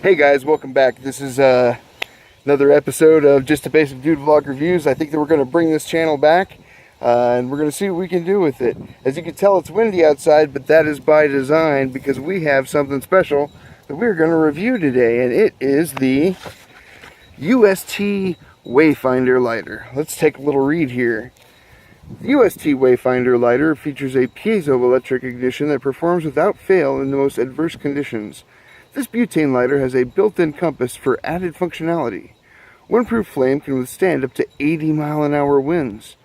Hey guys, welcome back. This is another episode of Just a Basic Dude Vlog Reviews. I think that we're going to bring this channel back and we're going to see what we can do with it. As you can tell, it's windy outside, but that is by design because we have something special that we're going to review today, and it is the UST Wayfinder lighter. Let's take a little read here. The UST Wayfinder lighter features a piezoelectric ignition that performs without fail in the most adverse conditions. This butane lighter has a built-in compass for added functionality. Windproof flame can withstand up to 80-mile-an-hour winds.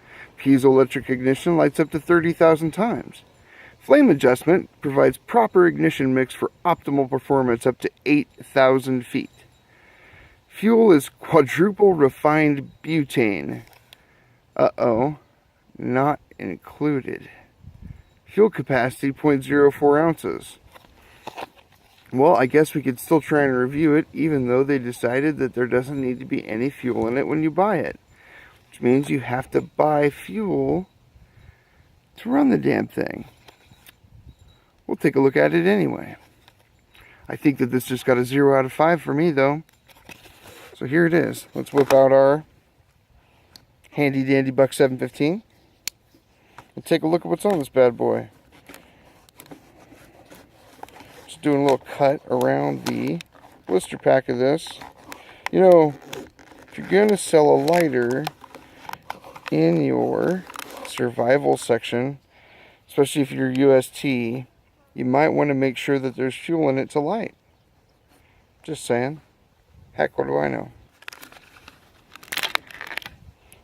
Piezoelectric ignition lights up to 30,000 times. Flame adjustment provides proper ignition mix for optimal performance up to 8,000 feet. Fuel is quadruple refined butane. Not included. Fuel capacity 0.04 ounces. Well, I guess we could still try and review it, even though they decided that there doesn't need to be any fuel in it when you buy it. Which means you have to buy fuel to run the damn thing. We'll take a look at it anyway. I think that this just got a 0 out of 5 for me, though. So here it is. Let's whip out our handy dandy Buck 715 and take a look at what's on this bad boy. Doing a little cut around the blister pack of this. You know, if you're going to sell a lighter in your survival section, especially if you're UST, you might want to make sure that there's fuel in it to light. Just saying. Heck, what do I know?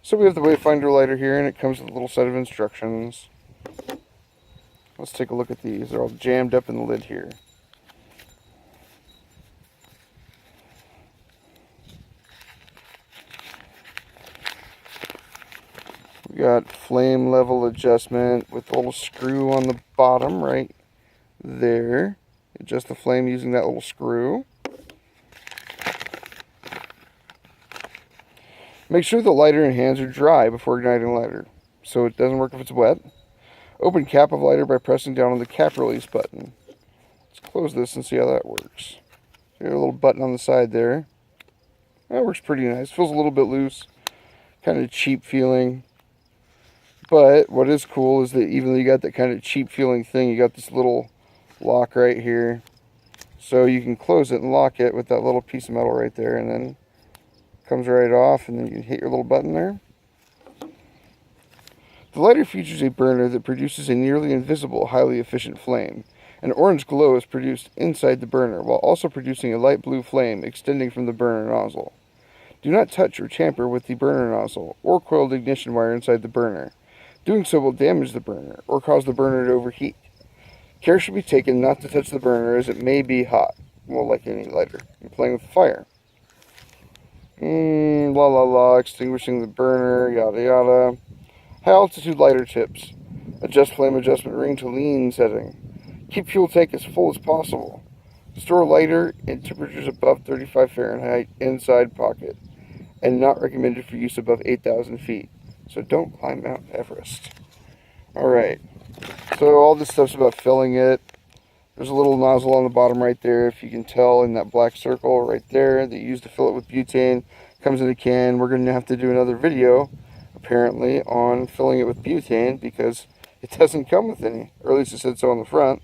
So we have the Wayfinder lighter here, and it comes with a little set of instructions. Let's take a look at these. They're all jammed up in the lid here. We got flame level adjustment with a little screw on the bottom right there. Adjust the flame using that little screw. Make sure the lighter and hands are dry before igniting lighter, so it doesn't work if it's wet. Open cap of lighter by pressing down on the cap release button. Let's close this and see how that works. So you got a little button on the side there. That works pretty nice. Feels a little bit loose. Kind of cheap feeling. But what is cool is that even though you got that kind of cheap feeling thing, you got this little lock right here. So you can close it and lock it with that little piece of metal right there, and then it comes right off, and then you can hit your little button there. The lighter features a burner that produces a nearly invisible, highly efficient flame. An orange glow is produced inside the burner, while also producing a light blue flame extending from the burner nozzle. Do not touch or tamper with the burner nozzle or coiled ignition wire inside the burner. Doing so will damage the burner or cause the burner to overheat. Care should be taken not to touch the burner as it may be hot. Well, like any lighter. You're playing with fire. Extinguishing the burner, yada yada. High altitude lighter tips. Adjust flame adjustment ring to lean setting. Keep fuel tank as full as possible. Store lighter in temperatures above 35 Fahrenheit inside pocket. And not recommended for use above 8,000 feet. So don't climb Mount Everest. Alright, so all this stuff's about filling it. There's a little nozzle on the bottom right there, if you can tell, in that black circle right there that you use to fill it with butane. Comes in a can. We're going to have to do another video, apparently, on filling it with butane because it doesn't come with any, or at least it said so on the front.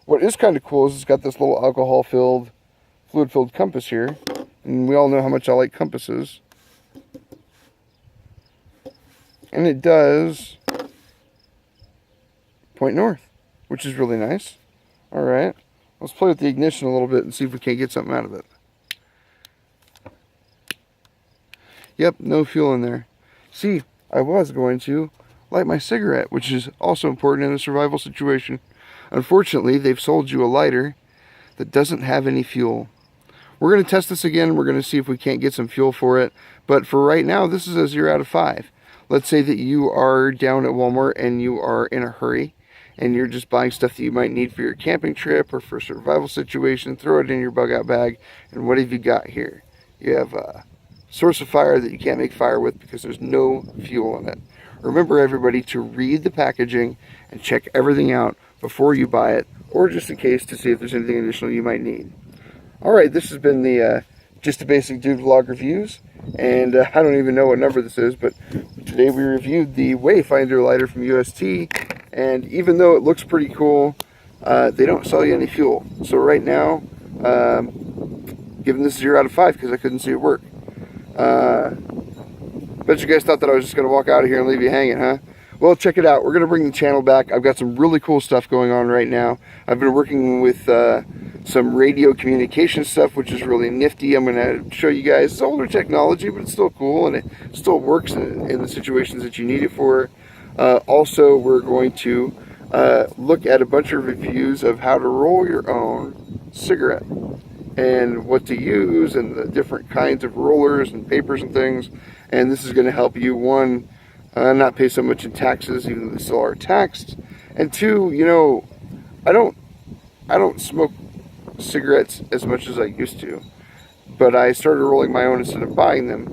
What is kind of cool is it's got this little alcohol-filled, fluid-filled compass here, and we all know how much I like compasses. And it does point north, which is really nice. Alright, let's play with the ignition a little bit and see if we can't get something out of it. Yep, no fuel in there. See, I was going to light my cigarette, which is also important in a survival situation. Unfortunately, they've sold you a lighter that doesn't have any fuel. We're going to test this again. We're going to see if we can't get some fuel for it. But for right now, this is a 0 out of 5. Let's say that you are down at Walmart and you are in a hurry and you're just buying stuff that you might need for your camping trip or for a survival situation. Throw it in your bug out bag, and what have you got here? You have a source of fire that you can't make fire with because there's no fuel in it. Remember, everybody, to read the packaging and check everything out before you buy it, or just in case to see if there's anything additional you might need. Alright, this has been the Just a Basic Dude Vlog Reviews, and I don't even know what number this is, but today we reviewed the Wayfinder lighter from UST, and even though it looks pretty cool, they don't sell you any fuel. So right now, giving this 0 out of 5 because I couldn't see it work. Bet you guys thought that I was just going to walk out of here and leave you hanging, huh? Well, check it out. We're going to bring the channel back. I've got some really cool stuff going on right now. I've been working with some radio communication stuff, which is really nifty. I'm going to show you guys. It's older technology, but it's still cool, and it still works in the situations that you need it for. Also, we're going to look at a bunch of reviews of how to roll your own cigarette and what to use and the different kinds of rollers and papers and things. And this is going to help you, one, not pay so much in taxes, even though they still are taxed, and two, you know, I don't smoke cigarettes as much as I used to, but I started rolling my own instead of buying them.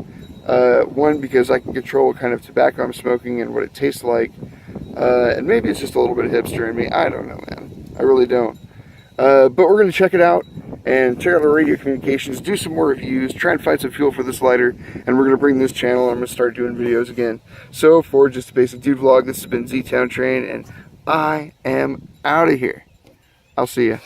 One, because I can control what kind of tobacco I'm smoking and what it tastes like, and maybe it's just a little bit of hipster in me. I don't know, man. I really don't. But we're going to check it out and check out our radio communications, do some more reviews, try and find some fuel for this lighter, and we're going to bring this channel, and I'm going to start doing videos again. So for Just a Basic Dude Vlog, this has been Z-Town Train, and I am out of here. I'll see ya.